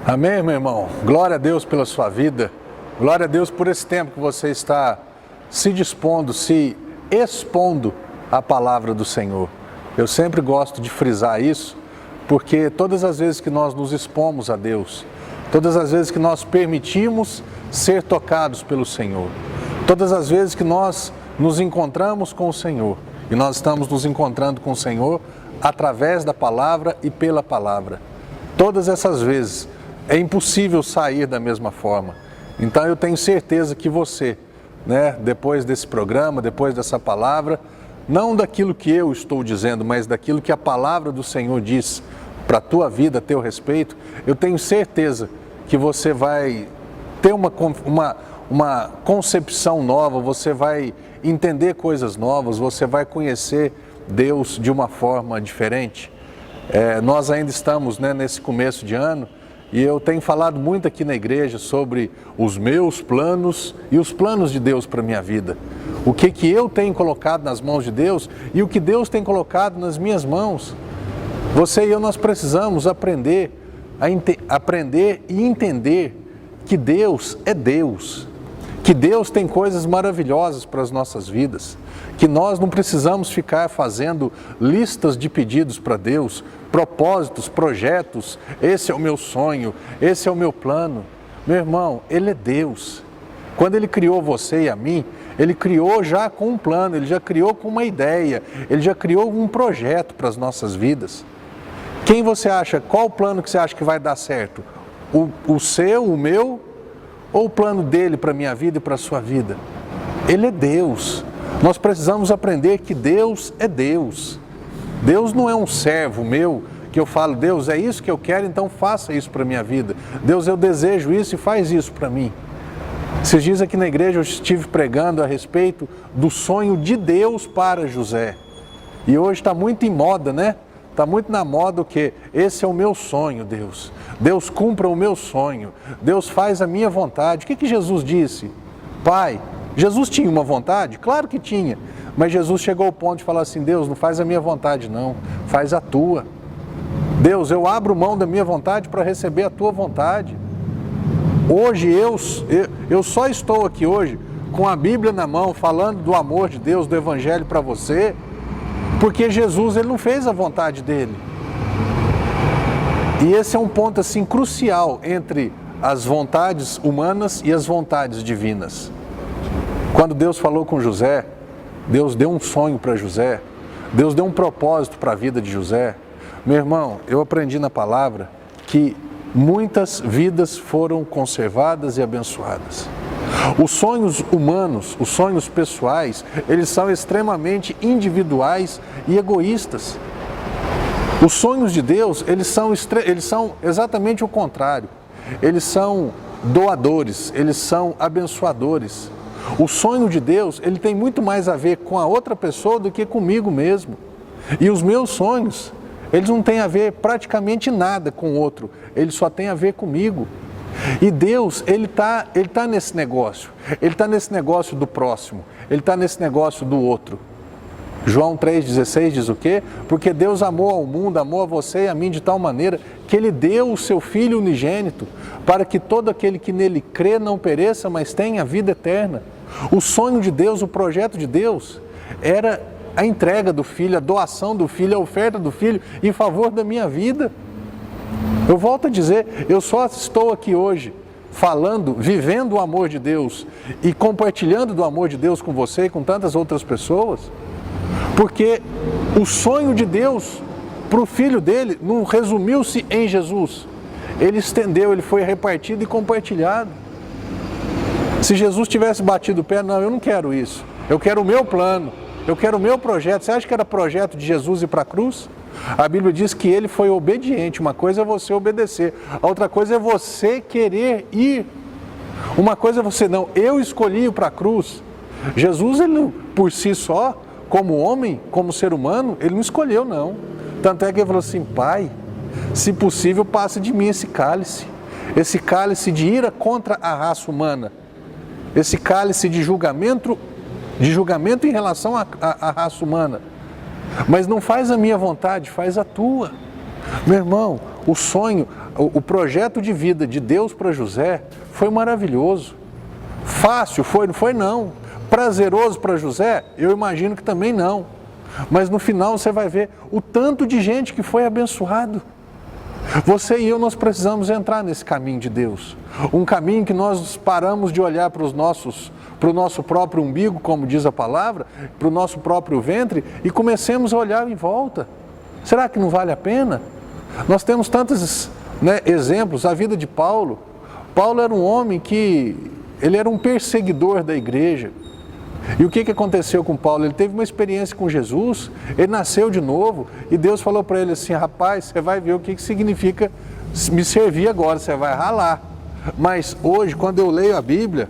Amém, meu irmão? Glória a Deus pela sua vida. Glória a Deus por esse tempo que você está se dispondo, se expondo à palavra do Senhor. Eu sempre gosto de frisar isso, porque todas as vezes que nós nos expomos a Deus, todas as vezes que nós permitimos ser tocados pelo Senhor, todas as vezes que nós nos encontramos com o Senhor, e nós estamos nos encontrando com o Senhor através da palavra e pela palavra, todas essas vezes é impossível sair da mesma forma. Então eu tenho certeza que você, depois desse programa, depois dessa palavra, não daquilo que eu estou dizendo, mas daquilo que a palavra do Senhor diz para a tua vida, a teu respeito, eu tenho certeza que você vai ter uma concepção nova, você vai entender coisas novas, você vai conhecer Deus de uma forma diferente. Nós ainda estamos nesse começo de ano, e eu tenho falado muito aqui na igreja sobre os meus planos e os planos de Deus para a minha vida. O que eu tenho colocado nas mãos de Deus e o que Deus tem colocado nas minhas mãos. Você e eu, nós precisamos aprender e entender que Deus é Deus. Que Deus tem coisas maravilhosas para as nossas vidas. Que nós não precisamos ficar fazendo listas de pedidos para Deus, propósitos, projetos, esse é o meu sonho, esse é o meu plano. Meu irmão, Ele é Deus. Quando Ele criou você e a mim, Ele criou já com um plano, Ele já criou com uma ideia, Ele já criou um projeto para as nossas vidas. Quem você acha, qual o plano que você acha que vai dar certo? O seu, o meu, ou o plano dele para a minha vida e para a sua vida? Ele é Deus. Nós precisamos aprender que Deus é Deus. Deus não é um servo meu, que eu falo, Deus, é isso que eu quero, então faça isso para a minha vida. Deus, eu desejo isso e faz isso para mim. Esses dias aqui na igreja eu estive pregando a respeito do sonho de Deus para José. E hoje está muito em moda, Está muito na moda o que? Esse é o meu sonho, Deus. Deus cumpra o meu sonho. Deus faz a minha vontade. O que Jesus disse? Pai, Jesus tinha uma vontade? Claro que tinha. Mas Jesus chegou ao ponto de falar assim, Deus, não faz a minha vontade não, faz a tua. Deus, eu abro mão da minha vontade para receber a tua vontade. Hoje eu só estou aqui hoje com a Bíblia na mão, falando do amor de Deus, do Evangelho para você, porque Jesus, Ele não fez a vontade dele. E esse é um ponto assim crucial entre as vontades humanas e as vontades divinas. Quando Deus falou com José, Deus deu um sonho para José, Deus deu um propósito para a vida de José. Meu irmão, eu aprendi na palavra que muitas vidas foram conservadas e abençoadas. Os sonhos humanos, os sonhos pessoais, eles são extremamente individuais e egoístas. Os sonhos de Deus, eles são exatamente o contrário. Eles são doadores, eles são abençoadores. O sonho de Deus, ele tem muito mais a ver com a outra pessoa do que comigo mesmo. E os meus sonhos, eles não têm a ver praticamente nada com o outro, eles só têm a ver comigo. E Deus, Ele tá nesse negócio. Ele está nesse negócio do próximo. Ele está nesse negócio do outro. João 3,16 diz o quê? Porque Deus amou ao mundo, amou a você e a mim de tal maneira que Ele deu o seu Filho unigênito para que todo aquele que nele crê não pereça, mas tenha a vida eterna. O sonho de Deus, o projeto de Deus era a entrega do Filho, a doação do Filho, a oferta do Filho em favor da minha vida. Eu volto a dizer, eu só estou aqui hoje falando, vivendo o amor de Deus e compartilhando do amor de Deus com você e com tantas outras pessoas, porque o sonho de Deus para o Filho dele não resumiu-se em Jesus. Ele estendeu, ele foi repartido e compartilhado. Se Jesus tivesse batido o pé, não, eu não quero isso. Eu quero o meu plano, eu quero o meu projeto. Você acha que era projeto de Jesus ir para a cruz? A Bíblia diz que ele foi obediente. Uma coisa é você obedecer, a outra coisa é você querer ir. Uma coisa é você não, eu escolhi ir para a cruz. Jesus, ele por si só, como homem, como ser humano, ele não escolheu não. Tanto é que ele falou assim, Pai, se possível passe de mim esse cálice de ira contra a raça humana, esse cálice de julgamento em relação à raça humana. Mas não faz a minha vontade, faz a tua. Meu irmão, o sonho, o projeto de vida de Deus para José foi maravilhoso. Fácil foi? Não foi não. Prazeroso para José? Eu imagino que também não. Mas no final você vai ver o tanto de gente que foi abençoado. Você e eu, nós precisamos entrar nesse caminho de Deus. Um caminho que nós paramos de olhar para o nosso próprio umbigo, como diz a palavra, para o nosso próprio ventre, e comecemos a olhar em volta. Será que não vale a pena? Nós temos tantos exemplos. A vida de Paulo. Paulo era um homem ele era um perseguidor da igreja. E o que aconteceu com Paulo? Ele teve uma experiência com Jesus, ele nasceu de novo, e Deus falou para ele assim: rapaz, você vai ver o que significa me servir agora, você vai ralar. Mas hoje, quando eu leio a Bíblia,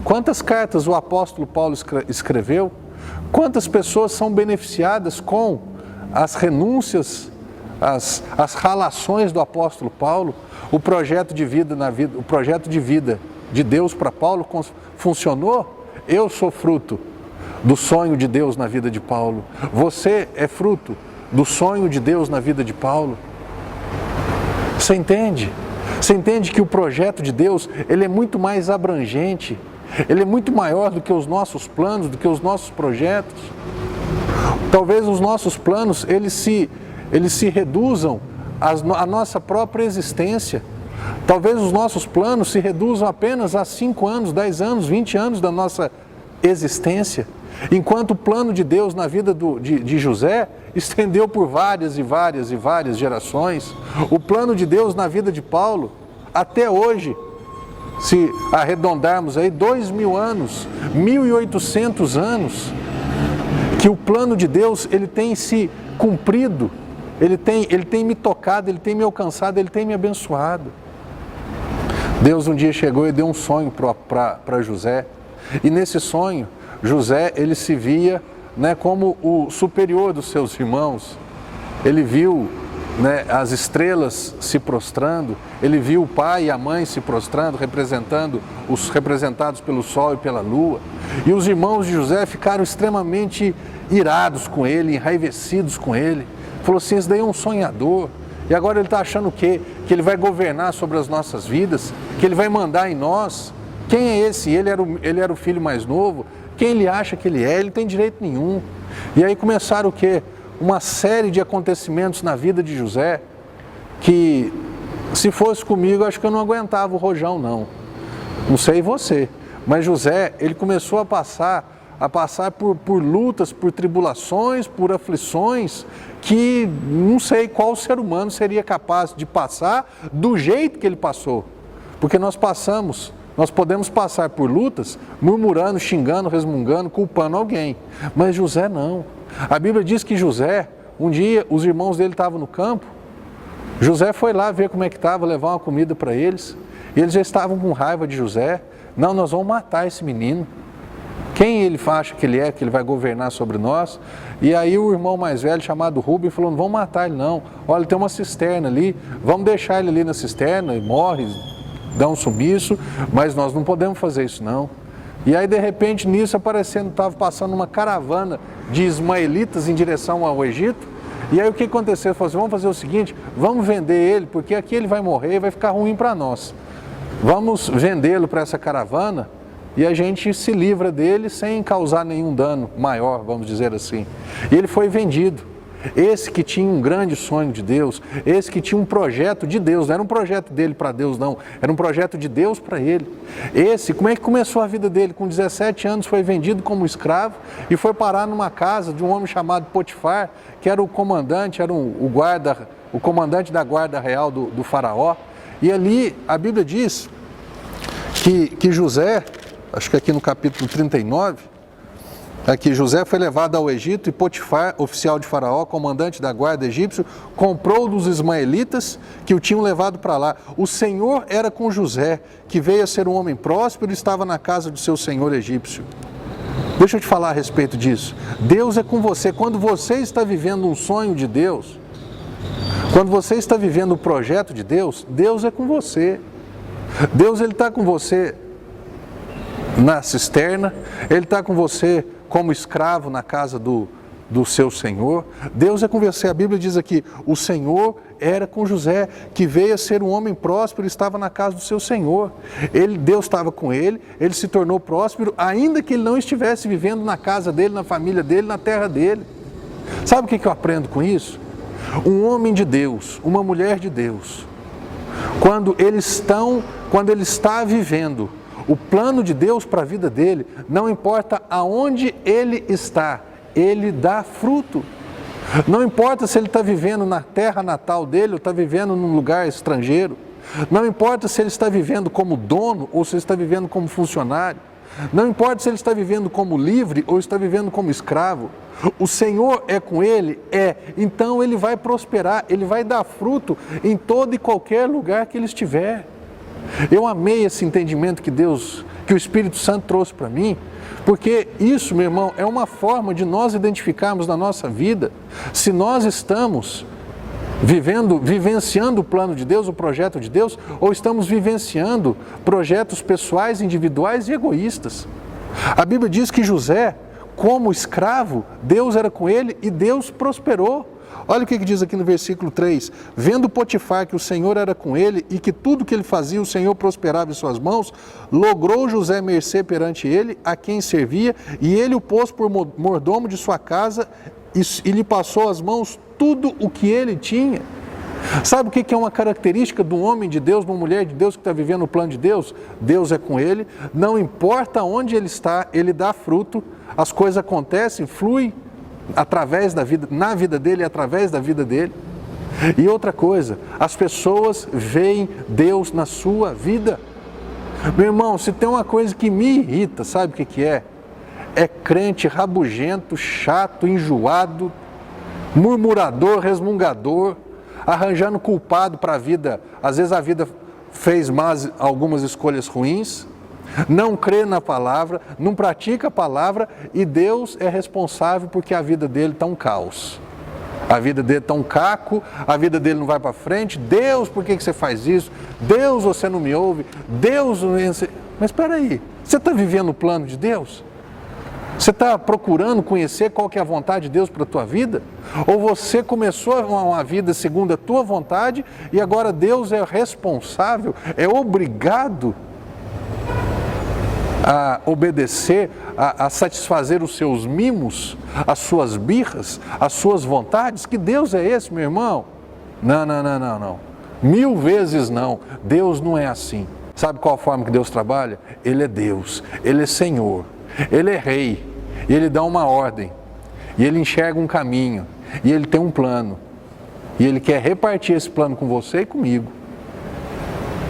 quantas cartas o apóstolo Paulo escreveu? Quantas pessoas são beneficiadas com as renúncias, as ralações do apóstolo Paulo? O projeto de vida de Deus para Paulo funcionou? Eu sou fruto do sonho de Deus na vida de Paulo. Você é fruto do sonho de Deus na vida de Paulo. Você entende? Você entende que o projeto de Deus, ele é muito mais abrangente, ele é muito maior do que os nossos planos, do que os nossos projetos. Talvez os nossos planos, eles se reduzam à nossa própria existência. Talvez os nossos planos se reduzam apenas a 5 anos, 10 anos, 20 anos da nossa existência. Enquanto o plano de Deus na vida de José estendeu por várias e várias e várias gerações. O plano de Deus na vida de Paulo, até hoje, se arredondarmos aí 2.000 anos, 1.800 anos, que o plano de Deus, ele tem se cumprido, ele tem me tocado, ele tem me alcançado, ele tem me abençoado. Deus um dia chegou e deu um sonho para José, e nesse sonho, José, ele se via como o superior dos seus irmãos. Ele viu as estrelas se prostrando, ele viu o pai e a mãe se prostrando, representados pelo sol e pela lua. E os irmãos de José ficaram extremamente irados com ele, enraivecidos com ele. Falou assim: esse daí é um sonhador. E agora ele está achando o quê? Que ele vai governar sobre as nossas vidas? Que ele vai mandar em nós? Quem é esse? Ele era o filho mais novo. Quem ele acha que ele é? Ele não tem direito nenhum. E aí começaram o quê? Uma série de acontecimentos na vida de José, que se fosse comigo, acho que eu não aguentava o rojão, não. Não sei você, mas José, ele começou a passar por lutas, por tribulações, por aflições, que não sei qual ser humano seria capaz de passar do jeito que ele passou. Porque nós podemos passar por lutas murmurando, xingando, resmungando, culpando alguém. Mas José não. A Bíblia diz que José, um dia, os irmãos dele estavam no campo, José foi lá ver como é que estava, levar uma comida para eles, e eles já estavam com raiva de José. Não, nós vamos matar esse menino. Quem ele acha que ele é, que ele vai governar sobre nós? E aí o irmão mais velho, chamado Rubem, falou: não vamos matar ele não. Olha, tem uma cisterna ali, vamos deixar ele ali na cisterna, ele morre, dá um sumiço, mas nós não podemos fazer isso não. E aí de repente nisso estava passando uma caravana de ismaelitas em direção ao Egito. E aí o que aconteceu? Ele falou assim: vamos fazer o seguinte, vamos vender ele, porque aqui ele vai morrer e vai ficar ruim para nós. Vamos vendê-lo para essa caravana e a gente se livra dele sem causar nenhum dano maior, vamos dizer assim. E ele foi vendido. Esse que tinha um grande sonho de Deus, esse que tinha um projeto de Deus, não era um projeto dele para Deus não, era um projeto de Deus para ele. Esse, como é que começou a vida dele? Com 17 anos foi vendido como escravo e foi parar numa casa de um homem chamado Potifar, que era o comandante, era o comandante da guarda real do faraó. E ali a Bíblia diz que José, acho que aqui no capítulo 39, aqui, José foi levado ao Egito e Potifar, oficial de Faraó, comandante da guarda egípcio, comprou dos ismaelitas que o tinham levado para lá. O Senhor era com José, que veio a ser um homem próspero e estava na casa do seu senhor egípcio. Deixa eu te falar a respeito disso. Deus é com você. Quando você está vivendo um sonho de Deus, quando você está vivendo o projeto de Deus, Deus é com você. Deus, ele está com você na cisterna, ele está com você como escravo na casa do seu Senhor. Deus é com você. A Bíblia diz aqui: o Senhor era com José, que veio a ser um homem próspero e estava na casa do seu Senhor. Deus estava com ele se tornou próspero, ainda que ele não estivesse vivendo na casa dele, na família dele, na terra dele. Sabe o que eu aprendo com isso? Um homem de Deus, uma mulher de Deus, quando ele está vivendo o plano de Deus para a vida dele, não importa aonde ele está, ele dá fruto. Não importa se ele está vivendo na terra natal dele ou está vivendo num lugar estrangeiro. Não importa se ele está vivendo como dono ou se ele está vivendo como funcionário. Não importa se ele está vivendo como livre ou está vivendo como escravo. O Senhor é com ele? Então ele vai prosperar, ele vai dar fruto em todo e qualquer lugar que ele estiver. Eu amei esse entendimento que o Espírito Santo trouxe para mim, porque isso, meu irmão, é uma forma de nós identificarmos na nossa vida se nós estamos vivenciando o plano de Deus, o projeto de Deus, ou estamos vivenciando projetos pessoais, individuais e egoístas. A Bíblia diz que José, como escravo, Deus era com ele e Deus prosperou. Olha o que diz aqui no versículo 3. Vendo Potifar que o Senhor era com ele e que tudo que ele fazia o Senhor prosperava em suas mãos, logrou José mercê perante ele, a quem servia, e ele o pôs por mordomo de sua casa e lhe passou às mãos tudo o que ele tinha. Sabe o que é uma característica de um homem de Deus, de uma mulher de Deus que está vivendo o plano de Deus? Deus é com ele, não importa onde ele está, ele dá fruto, as coisas acontecem, fluem através da vida, na vida dele e através da vida dele. E outra coisa, as pessoas veem Deus na sua vida. Meu irmão, se tem uma coisa que me irrita, sabe o que é? É crente rabugento, chato, enjoado, murmurador, resmungador, arranjando culpado para a vida. Às vezes a vida fez algumas escolhas ruins, não crê na palavra, não pratica a palavra e Deus é responsável porque a vida dele está um caos. A vida dele está um caco, a vida dele não vai para frente. Deus, por que você faz isso? Deus, você não me ouve. Deus, mas espera aí, você está vivendo o plano de Deus? Você está procurando conhecer qual que é a vontade de Deus para a tua vida? Ou você começou uma vida segundo a tua vontade e agora Deus é responsável, é obrigado a obedecer, a satisfazer os seus mimos, as suas birras, as suas vontades? Que Deus é esse, meu irmão? Não. 1000 vezes não. Deus não é assim. Sabe qual a forma que Deus trabalha? Ele é Deus, Ele é Senhor, Ele é Rei, e Ele dá uma ordem, e Ele enxerga um caminho, e Ele tem um plano, e Ele quer repartir esse plano com você e comigo.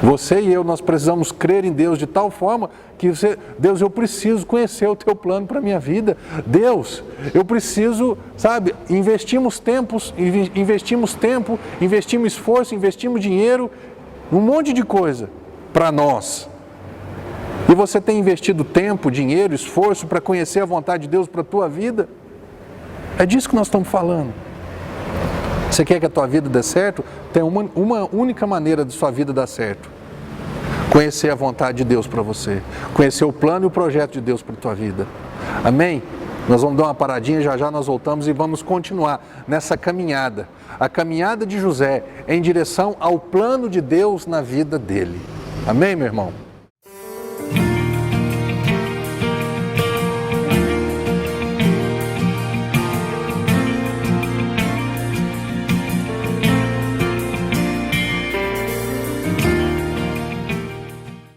Você e eu, nós precisamos crer em Deus de tal forma que Deus, eu preciso conhecer o teu plano para a minha vida. Deus, eu preciso, sabe, investimos tempo, investimos esforço, investimos dinheiro, um monte de coisa para nós. E você tem investido tempo, dinheiro, esforço para conhecer a vontade de Deus para a tua vida? É disso que nós estamos falando. Você quer que a tua vida dê certo? Tem uma única maneira de sua vida dar certo. Conhecer a vontade de Deus para você. Conhecer o plano e o projeto de Deus para a tua vida. Amém? Nós vamos dar uma paradinha, já nós voltamos e vamos continuar nessa caminhada. A caminhada de José em direção ao plano de Deus na vida dele. Amém, meu irmão?